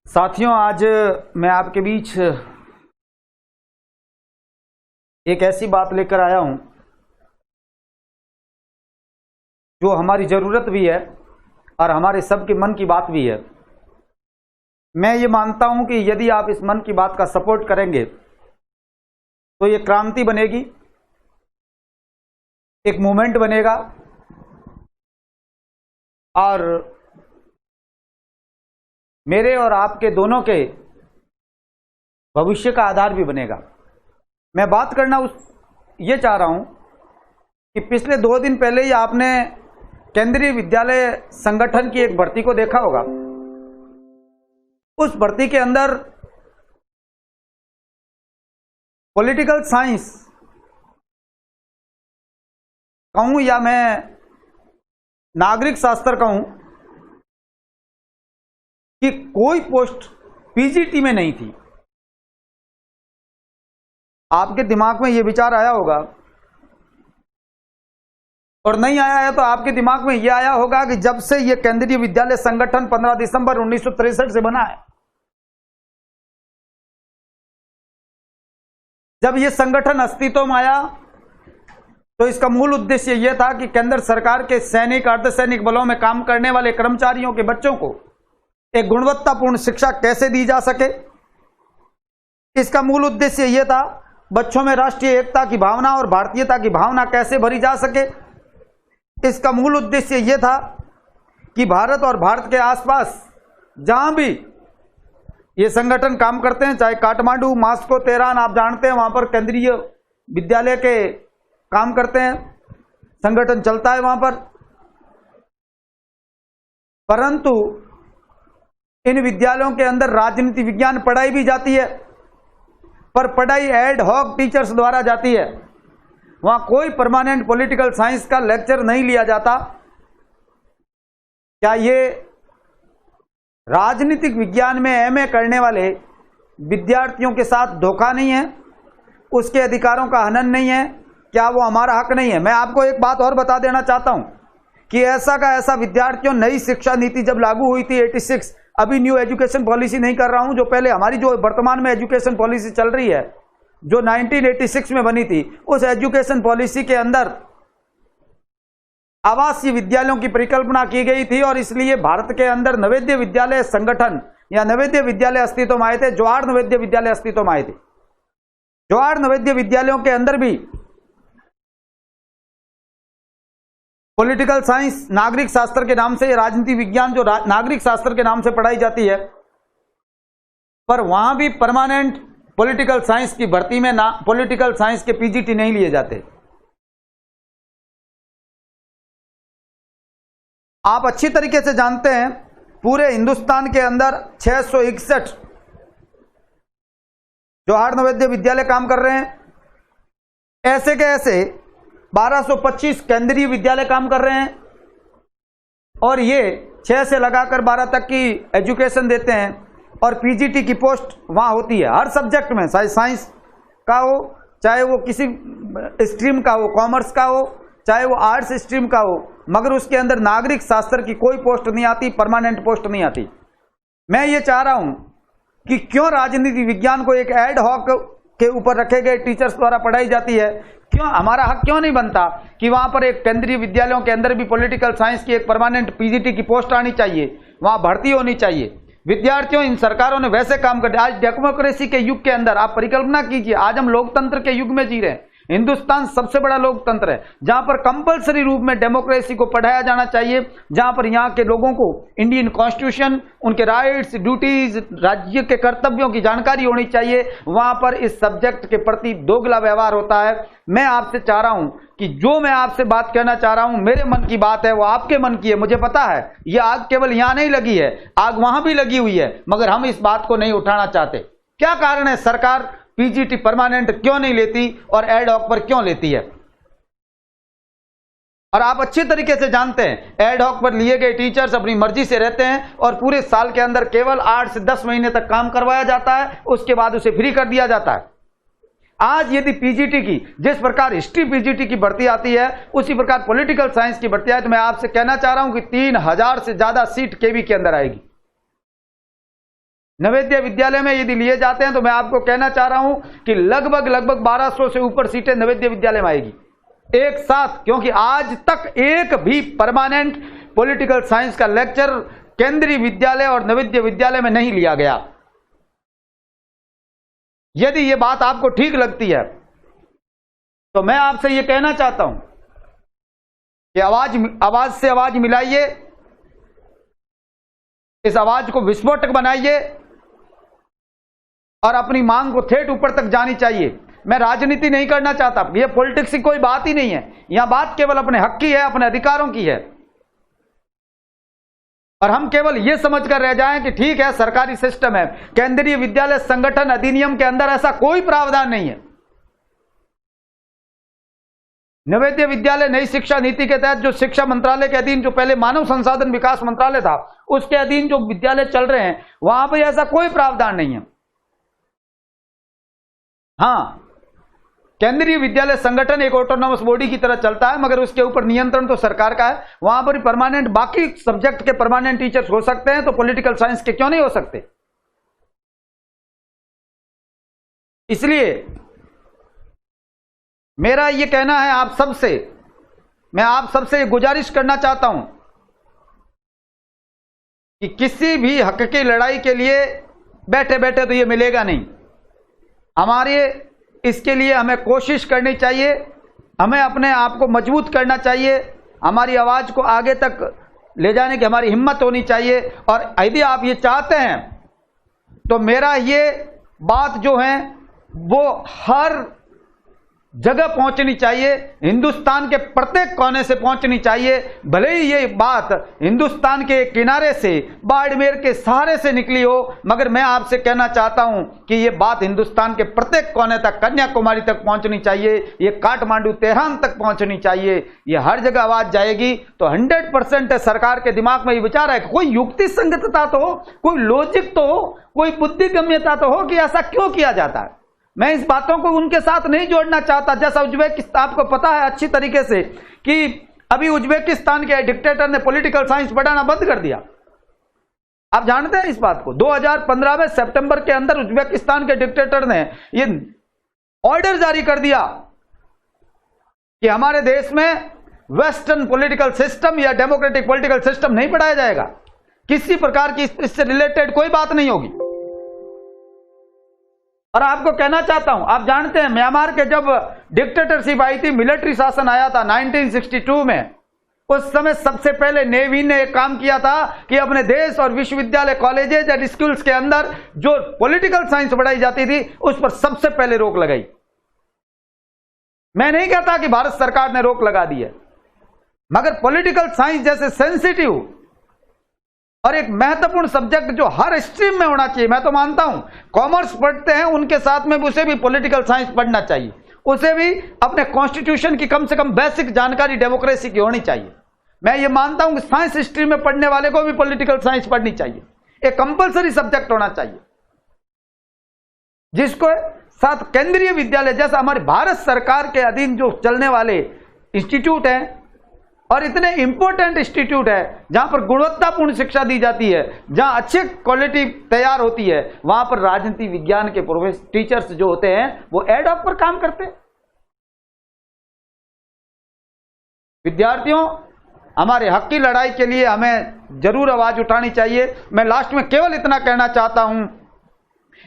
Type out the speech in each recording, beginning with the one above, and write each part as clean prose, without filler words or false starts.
साथियों, आज मैं आपके बीच एक ऐसी बात लेकर आया हूं जो हमारी ज़रूरत भी है और हमारे सबके मन की बात भी है। मैं ये मानता हूं कि यदि आप इस मन की बात का सपोर्ट करेंगे तो ये क्रांति बनेगी, एक मूवमेंट बनेगा और मेरे और आपके दोनों के भविष्य का आधार भी बनेगा। मैं बात करना ये चाह रहा हूं कि पिछले 2 दिन पहले ही आपने केंद्रीय विद्यालय संगठन की एक भर्ती को देखा होगा। उस भर्ती के अंदर पॉलिटिकल साइंस कहूं या मैं नागरिक शास्त्र कहूं कि कोई पोस्ट पीजीटी में नहीं थी। आपके दिमाग में यह विचार आया होगा, और नहीं आया है तो आपके दिमाग में यह आया होगा कि जब से यह केंद्रीय विद्यालय संगठन 15 दिसंबर 1963 से बना है, जब यह संगठन अस्तित्व में आया तो इसका मूल उद्देश्य यह था कि केंद्र सरकार के सैनिक अर्धसैनिक बलों में काम करने वाले कर्मचारियों के बच्चों को एक गुणवत्तापूर्ण शिक्षा कैसे दी जा सके। इसका मूल उद्देश्य यह था बच्चों में राष्ट्रीय एकता की भावना और भारतीयता की भावना कैसे भरी जा सके। इसका मूल उद्देश्य यह था कि भारत और भारत के आसपास जहां भी ये संगठन काम करते हैं, चाहे काठमांडू, मास्को, तेहरान, आप जानते हैं वहां पर केंद्रीय विद्यालय के काम करते हैं, संगठन चलता है वहां पर। परंतु इन विद्यालयों के अंदर राजनीति विज्ञान पढ़ाई भी जाती है, पर पढ़ाई एड हॉक टीचर्स द्वारा जाती है। वहां कोई परमानेंट पॉलिटिकल साइंस का लेक्चर नहीं लिया जाता। क्या ये राजनीतिक विज्ञान में एमए करने वाले विद्यार्थियों के साथ धोखा नहीं है? उसके अधिकारों का हनन नहीं है? क्या वो हमारा हक नहीं है? मैं आपको एक बात और बता देना चाहता हूं कि ऐसा का ऐसा विद्यार्थियों, नई शिक्षा नीति जब लागू हुई थी 86, अभी न्यू एजुकेशन पॉलिसी नहीं कर रहा हूं, जो पहले हमारी जो वर्तमान में एजुकेशन पॉलिसी चल रही है जो 1986 में बनी थी, उस एजुकेशन पॉलिसी के अंदर आवासीय विद्यालयों की परिकल्पना की गई थी और इसलिए भारत के अंदर नवोदय विद्यालय संगठन या नवोदय विद्यालय अस्तित्व में आए थे। जवाहर नवोदय विद्यालय अस्तित्व में आए थे। जवाहर नवोदय विद्यालयों के अंदर भी पॉलिटिकल साइंस नागरिक शास्त्र के नाम से, राजनीति विज्ञान जो नागरिक शास्त्र के नाम से पढ़ाई जाती है, पर वहां भी परमानेंट पॉलिटिकल साइंस की भर्ती में पॉलिटिकल साइंस के पीजीटी नहीं लिए जाते। आप अच्छी तरीके से जानते हैं पूरे हिंदुस्तान के अंदर 661 जवाहर नवोदय विद्यालय काम कर रहे हैं। ऐसे के ऐसे 1225 केंद्रीय विद्यालय काम कर रहे हैं और ये 6 से लगाकर 12 तक की एजुकेशन देते हैं और पीजीटी की पोस्ट वहां होती है हर सब्जेक्ट में, चाहे साइंस का हो, चाहे वो किसी स्ट्रीम का हो, कॉमर्स का हो, चाहे वो आर्ट्स स्ट्रीम का हो, मगर उसके अंदर नागरिक शास्त्र की कोई पोस्ट नहीं आती, परमानेंट पोस्ट नहीं आती। मैं ये चाह रहा हूं कि क्यों राजनीति विज्ञान को एक एड हॉक के ऊपर रखे गए टीचर्स द्वारा पढ़ाई जाती है? क्यों हमारा हक क्यों नहीं बनता कि वहां पर एक केंद्रीय विद्यालयों के अंदर भी पॉलिटिकल साइंस की एक परमानेंट पीजीटी की पोस्ट आनी चाहिए, वहां भर्ती होनी चाहिए। विद्यार्थियों, इन सरकारों ने वैसे काम कर दिया। आज डेमोक्रेसी के युग के अंदर आप परिकल्पना कीजिए, आज हम लोकतंत्र के युग में जी रहे हैं। हिंदुस्तान सबसे बड़ा लोकतंत्र है जहां पर कंपलसरी रूप में डेमोक्रेसी को पढ़ाया जाना चाहिए, जहां पर यहां के लोगों को इंडियन कॉन्स्टिट्यूशन, उनके राइट्स, ड्यूटीज, राज्य के कर्तव्यों की जानकारी होनी चाहिए। वहां पर इस सब्जेक्ट के प्रति दोगला व्यवहार होता है। मैं आपसे चाह रहा हूं कि जो मैं आपसे बात कहना चाह रहा हूं, मेरे मन की बात है, वो आपके मन की है। मुझे पता है यह आग केवल यहां नहीं लगी है, आग वहां भी लगी हुई है, मगर हम इस बात को नहीं उठाना चाहते। क्या कारण है? सरकार पीजीटी परमानेंट क्यों नहीं लेती और एड हॉक पर क्यों लेती है? और आप अच्छी तरीके से जानते हैं एड हॉक पर लिए गए टीचर्स अपनी मर्जी से रहते हैं और पूरे साल के अंदर केवल 8 से 10 महीने तक काम करवाया जाता है, उसके बाद उसे फ्री कर दिया जाता है। आज यदि पीजीटी की जिस प्रकार हिस्ट्री पीजीटी की भर्ती आती है, उसी प्रकार पॉलिटिकल साइंस की भर्ती आए, तो मैं आपसे कहना चाह रहा हूं कि 3000 से ज्यादा सीट केवी के अंदर आएगी। नवोदय विद्यालय में यदि लिए जाते हैं तो मैं आपको कहना चाह रहा हूं कि लगभग 1200 से ऊपर सीटें नवोदय विद्यालय में आएगी एक साथ, क्योंकि आज तक एक भी परमानेंट पॉलिटिकल साइंस का लेक्चर केंद्रीय विद्यालय और नवोदय विद्यालय में नहीं लिया गया। यदि यह बात आपको ठीक लगती है तो मैं आपसे यह कहना चाहता हूं कि आवाज से आवाज मिलाइए, इस आवाज को विस्फोटक बनाइए और अपनी मांग को ठेठ ऊपर तक जानी चाहिए। मैं राजनीति नहीं करना चाहता, यह पॉलिटिक्स की कोई बात ही नहीं है, यहां बात केवल अपने हक की है, अपने अधिकारों की है। और हम केवल यह समझकर रह जाएं कि ठीक है सरकारी सिस्टम है, केंद्रीय विद्यालय संगठन अधिनियम के अंदर ऐसा कोई प्रावधान नहीं है। नवोदय विद्यालय नई शिक्षा नीति के तहत जो शिक्षा मंत्रालय के अधीन, जो पहले मानव संसाधन विकास मंत्रालय था, उसके अधीन जो विद्यालय चल रहे हैं वहां पर ऐसा कोई प्रावधान नहीं है। हां, केंद्रीय विद्यालय संगठन एक ऑटोनॉमस बॉडी की तरह चलता है, मगर उसके ऊपर नियंत्रण तो सरकार का है। वहां पर परमानेंट, बाकी सब्जेक्ट के परमानेंट टीचर्स हो सकते हैं, तो पॉलिटिकल साइंस के क्यों नहीं हो सकते? इसलिए मेरा यह कहना है आप सबसे, मैं आप सबसे गुजारिश करना चाहता हूं कि किसी भी हक की लड़ाई के लिए बैठे बैठे तो यह मिलेगा नहीं। हमारे इसके लिए हमें कोशिश करनी चाहिए, हमें अपने आप को मजबूत करना चाहिए, हमारी आवाज को आगे तक ले जाने की हमारी हिम्मत होनी चाहिए। और यदि आप ये चाहते हैं तो मेरा ये बात जो है वो हर जगह पहुंचनी चाहिए, हिंदुस्तान के प्रत्येक कोने से पहुंचनी चाहिए। भले ही ये बात हिंदुस्तान के किनारे से, बाड़मेर के सहारे से निकली हो, मगर मैं आपसे कहना चाहता हूं कि ये बात हिंदुस्तान के प्रत्येक कोने तक, कन्याकुमारी तक पहुंचनी चाहिए, ये काठमांडू, तेहरान तक पहुंचनी चाहिए। ये हर जगह आवाज जाएगी तो 100% सरकार के दिमाग में ये विचार है कि कोई युक्ति संगतता तो हो, कोई लॉजिक तो हो, कोई बुद्धिगम्यता तो हो कि ऐसा क्यों किया जाता है। मैं इस बातों को उनके साथ नहीं जोड़ना चाहता। जैसा उज्बेकिस्तान, आपको पता है अच्छी तरीके से कि अभी उज्बेकिस्तान के डिक्टेटर ने पॉलिटिकल साइंस पढ़ाना बंद कर दिया। आप जानते हैं इस बात को? 2015 में सितंबर के अंदर उज्बेकिस्तान के डिक्टेटर ने ये ऑर्डर जारी कर दिया कि हमारे देश में वेस्टर्न पॉलिटिकल सिस्टम या डेमोक्रेटिक पॉलिटिकल सिस्टम नहीं पढ़ाया जाएगा, किसी प्रकार की इससे रिलेटेड कोई बात नहीं होगी। और आपको कहना चाहता हूं, आप जानते हैं म्यांमार के जब डिक्टेटरशिप आई थी, मिलिट्री शासन आया था 1962 में, उस समय सबसे पहले नेवी ने एक काम किया था कि अपने देश और विश्वविद्यालय, कॉलेजेज और स्कूल्स के अंदर जो पॉलिटिकल साइंस पढ़ाई जाती थी उस पर सबसे पहले रोक लगाई। मैं नहीं कहता कि भारत सरकार ने रोक लगा दी है, मगर पॉलिटिकल साइंस जैसे सेंसिटिव और एक महत्वपूर्ण सब्जेक्ट जो हर स्ट्रीम में होना चाहिए, मैं तो मानता हूं कॉमर्स पढ़ते हैं उनके साथ में उसे भी पॉलिटिकल साइंस पढ़ना चाहिए, उसे भी अपने कॉन्स्टिट्यूशन की कम से कम बेसिक जानकारी डेमोक्रेसी की होनी चाहिए। मैं ये मानता हूं कि साइंस स्ट्रीम में पढ़ने वाले को भी पॉलिटिकल साइंस पढ़नी चाहिए, एक कंपलसरी सब्जेक्ट होना चाहिए, जिसको साथ केंद्रीय विद्यालय जैसा हमारे भारत सरकार के अधीन जो चलने वाले इंस्टीट्यूट हैं और इतने इंपॉर्टेंट इंस्टीट्यूट है जहां पर गुणवत्तापूर्ण शिक्षा दी जाती है, जहां अच्छी क्वालिटी तैयार होती है, वहां पर राजनीति विज्ञान के प्रोफेसर टीचर्स जो होते हैं वो एड ऑफ पर काम करते हैं। विद्यार्थियों, हमारे हक की लड़ाई के लिए हमें जरूर आवाज उठानी चाहिए। मैं लास्ट में केवल इतना कहना चाहता हूं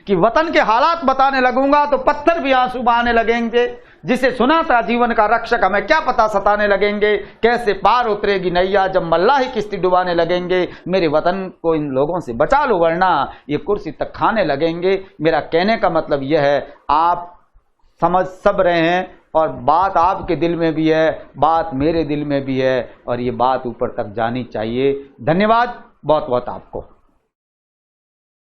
कि वतन के हालात बताने लगूंगा तो पत्थर भी आंसू बहाने लगेंगे, जिसे सुना था जीवन का रक्षक हमें क्या पता सताने लगेंगे, कैसे पार उतरेगी नैया जब मल्लाही किश्ती डुबाने लगेंगे, मेरे वतन को इन लोगों से बचा लो वरना ये कुर्सी तक खाने लगेंगे। मेरा कहने का मतलब यह है, आप समझ सब रहे हैं और बात आपके दिल में भी है, बात मेरे दिल में भी है और ये बात ऊपर तक जानी चाहिए। धन्यवाद बहुत बहुत आपको।